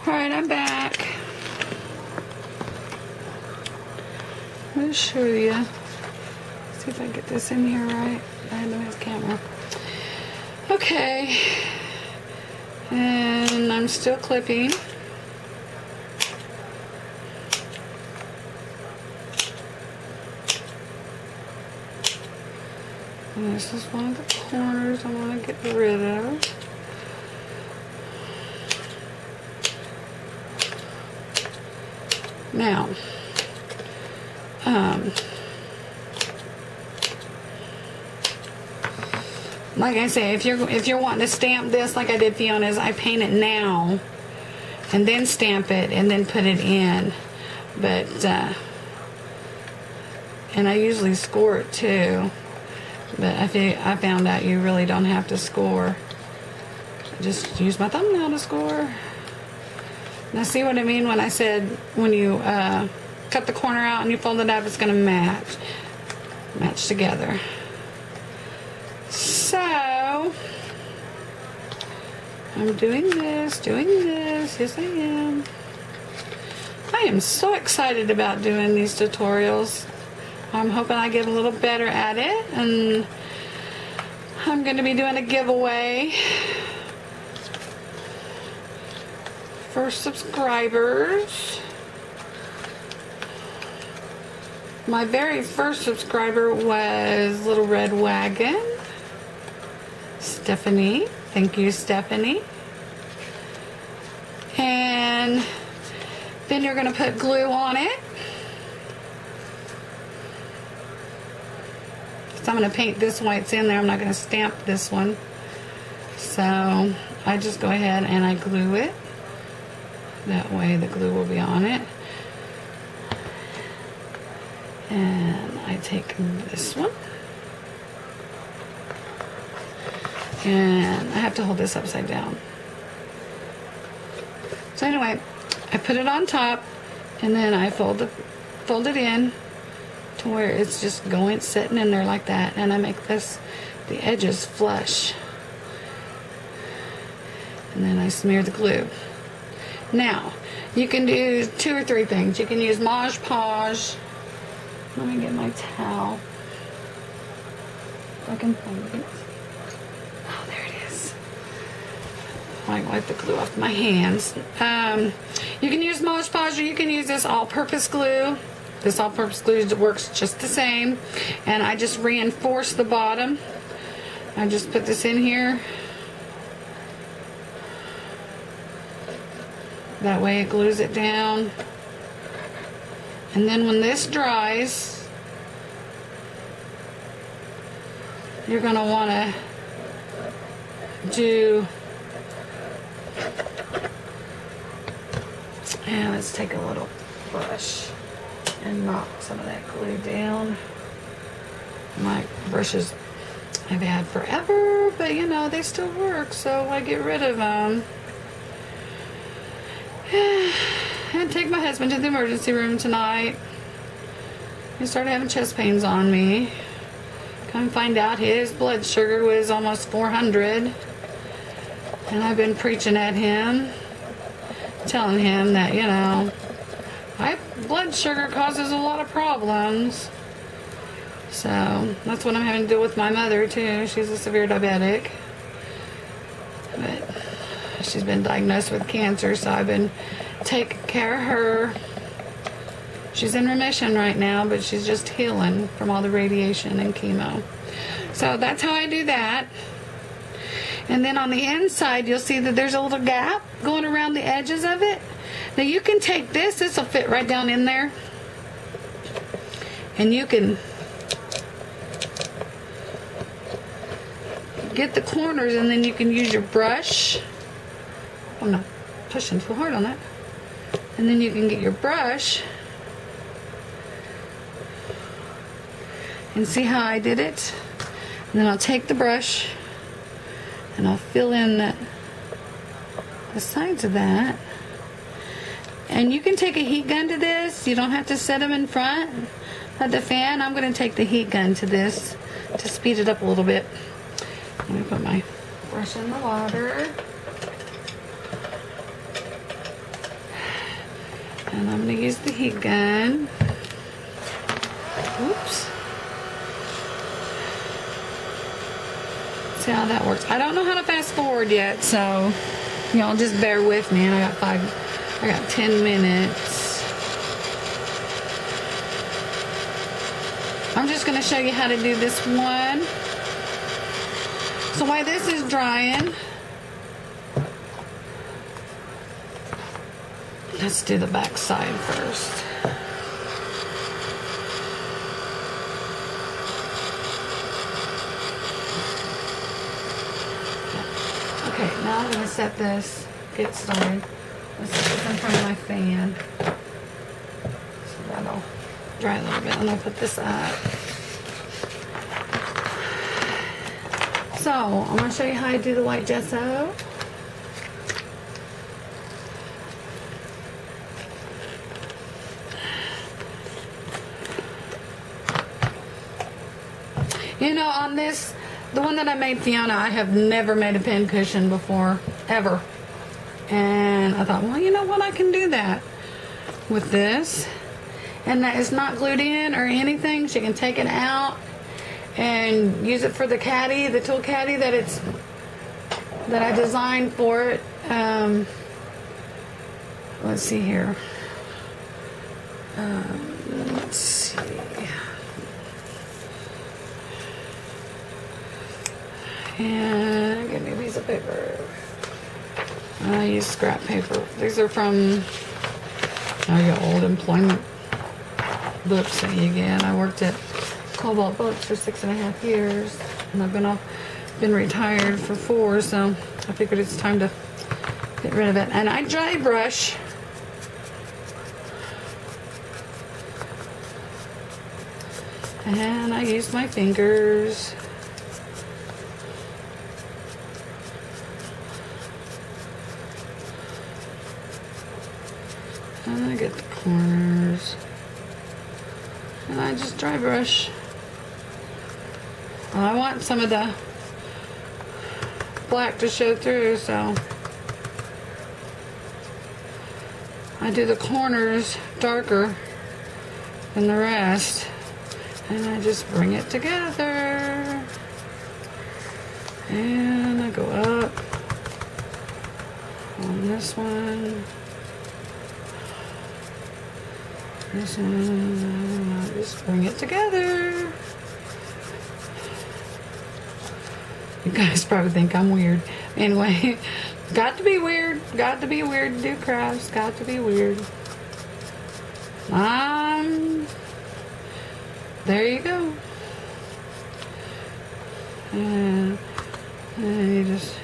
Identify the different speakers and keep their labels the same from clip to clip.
Speaker 1: Alright, I'm back. Let me show you. See if I get this in here right. I had to move the camera. Okay. And I'm still clipping. And this is one of the corners I want to get rid of. Now, like I say, if you're wanting to stamp this like I did Fiona's, I paint it now and then stamp it and then put it in. But and I usually score it too. But I found out you really don't have to score. I just use my thumbnail to score. Now see what I mean when I said when you cut the corner out and you fold it up, it's going to match together. So I'm doing this. Yes, I am. I am so excited about doing these tutorials. I'm hoping I get a little better at it, and I'm going to be doing a giveaway for subscribers. My very first subscriber was Little Red Wagon, Stephanie. Thank you, Stephanie. And then you're going to put glue on it. So I'm going to paint this while it's in there. I'm not going to stamp this one. So I just go ahead and I glue it. That way the glue will be on it. And I take this one. And I have to hold this upside down. So anyway, I put it on top and then I fold it in to where it's just sitting in there like that, and I make the edges flush, and then I smear the glue. Now you can do 2 or 3 things. You can use Mod Podge. Let me get my towel if I can find it. Oh, there it is. I wipe the glue off my hands. You can use Mod Podge, or you can use this all-purpose glue. This all-purpose glue works just the same, and I just reinforce the bottom. I just put this in here. That way it glues it down. And then when this dries, you're going to want to do, and let's take a little brush and knock some of that glue down. My brushes I've had forever, but you know, they still work, so I get rid of them. And take my husband to the emergency room tonight. He started having chest pains on me. Come find out his blood sugar was almost 400. And I've been preaching at him, telling him that, you know, high blood sugar causes a lot of problems. So that's what I'm having to deal with my mother too. She's a severe diabetic. But she's been diagnosed with cancer, so I've been taking care of her. She's in remission right now, but she's just healing from all the radiation and chemo. So that's how I do that. And then on the inside, you'll see that there's a little gap going around the edges of it. Now you can take this will fit right down in there. And you can get the corners, and then you can use your brush. I'm not pushing too hard on that. And then you can get your brush and see how I did it. And then I'll take the brush and I'll fill in the sides of that. And you can take a heat gun to this. You don't have to set them in front of the fan. I'm going to take the heat gun to this to speed it up a little bit. Let me put my brush in the water. And I'm going to use the heat gun. Oops. See how that works. I don't know how to fast forward yet, so y'all just bear with me. And I got 10 minutes. I'm just going to show you how to do this one. So while this is drying, let's do the back side first. Okay, now I'm going to set this, get started. Let's set this in front of my fan. So that'll dry a little bit, and I'll put this up. So, I'm going to show you how I do the white gesso. You know, on this, the one that I made Fiona, I have never made a pin cushion before, ever. And I thought, well, you know what, I can do that with this. And that is not glued in or anything. She can take it out and use it for the caddy, the tool caddy that I designed for it. Let's see here. Let's see. And give me a piece of paper. I use scrap paper. These are from your old employment books that you get. I worked at Cobalt Books for 6.5 years, and I've been retired for 4, so I figured it's time to get rid of it. And I dry brush. And I use my fingers. And I get the corners. And I just dry brush. Well, I want some of the black to show through, so I do the corners darker than the rest. And I just bring it together. And I go up on this one. This one, I just bring it together. You guys probably think I'm weird. Anyway, got to be weird. Got to be weird to do crafts. Got to be weird. There you go. And you just...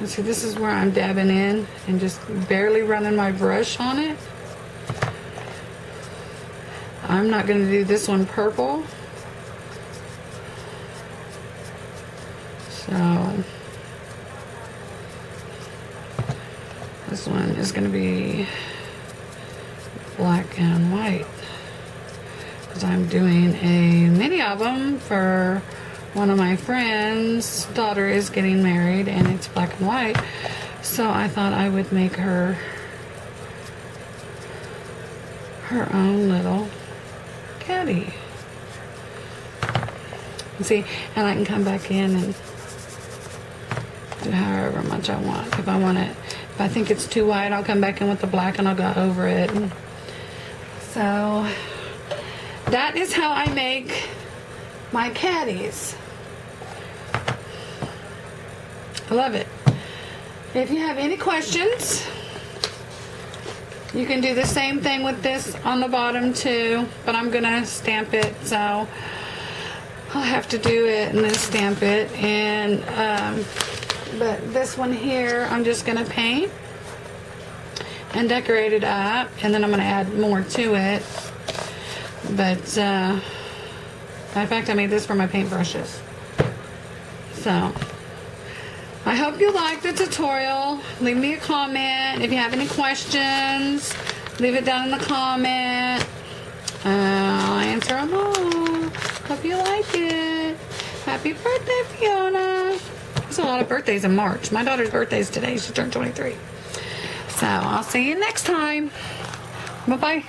Speaker 1: And see, this is where I'm dabbing in and just barely running my brush on it. I'm not going to do this one purple. So this one is going to be black and white, because I'm doing a mini album for one of my friends' daughter is getting married, and it's black and white. So I thought I would make her own little caddy. See, and I can come back in and do however much I want. If I think it's too white, I'll come back in with the black and I'll go over it. And so that is how I make my caddies. I love it. If you have any questions, you can do the same thing with this on the bottom too, but I'm gonna stamp it, so I'll have to do it and then stamp it. And but this one here, I'm just gonna paint and decorate it up, and then I'm gonna add more to it. But in fact, I made this for my paintbrushes. So I hope you liked the tutorial. Leave me a comment. If you have any questions, leave it down in the comment. I'll answer them all. Hope you like it. Happy birthday, Fiona. There's a lot of birthdays in March. My daughter's birthday is today. She turned 23. So I'll see you next time. Bye-bye.